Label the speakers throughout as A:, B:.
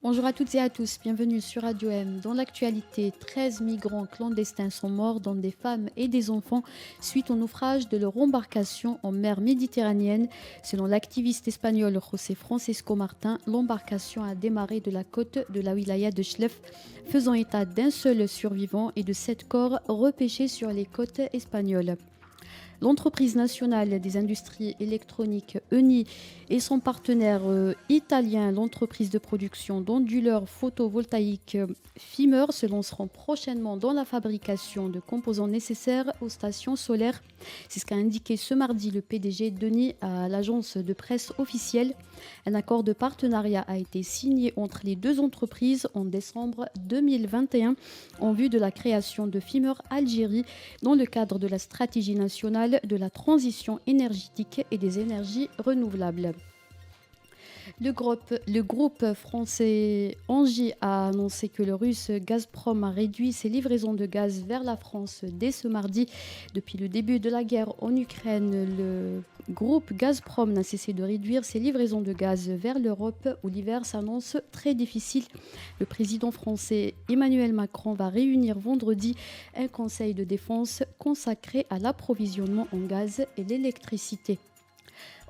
A: Bonjour à toutes et à tous, bienvenue sur Radio M. Dans l'actualité, 13 migrants clandestins sont morts, dont des femmes et des enfants, suite au naufrage de leur embarcation en mer Méditerranéenne. Selon l'activiste espagnol José Francisco Martin, l'embarcation a démarré de la côte de la wilaya de Chlef, faisant état d'un seul survivant et de 7 corps repêchés sur les côtes espagnoles. L'entreprise nationale des industries électroniques ENI et son partenaire italien, l'entreprise de production d'onduleurs photovoltaïques Fimer, se lanceront prochainement dans la fabrication de composants nécessaires aux stations solaires. C'est ce qu'a indiqué ce mardi le PDG d'ENI à l'agence de presse officielle. Un accord de partenariat a été signé entre les deux entreprises en décembre 2021 en vue de la création de Fimer Algérie dans le cadre de la stratégie nationale de la transition énergétique et des énergies renouvelables. Le groupe français Engie a annoncé que le russe Gazprom a réduit ses livraisons de gaz vers la France dès ce mardi. Depuis le début de la guerre en Ukraine, le groupe Gazprom n'a cessé de réduire ses livraisons de gaz vers l'Europe où l'hiver s'annonce très difficile. Le président français Emmanuel Macron va réunir vendredi un conseil de défense consacré à l'approvisionnement en gaz et l'électricité.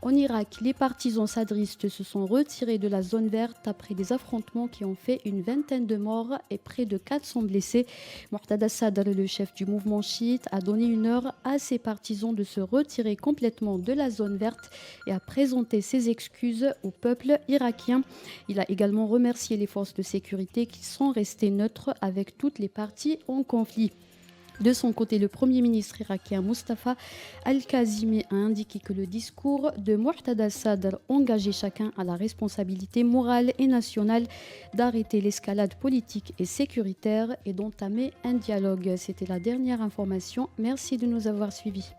A: En Irak, les partisans sadristes se sont retirés de la zone verte après des affrontements qui ont fait une vingtaine de morts et près de 400 blessés. Muqtada Sadr, le chef du mouvement chiite, a donné une heure à ses partisans de se retirer complètement de la zone verte et a présenté ses excuses au peuple irakien. Il a également remercié les forces de sécurité qui sont restées neutres avec toutes les parties en conflit. De son côté, le Premier ministre irakien Mustafa Al-Kazimi a indiqué que le discours de Muqtada Sadr engageait chacun à la responsabilité morale et nationale d'arrêter l'escalade politique et sécuritaire et d'entamer un dialogue. C'était la dernière information. Merci de nous avoir suivis.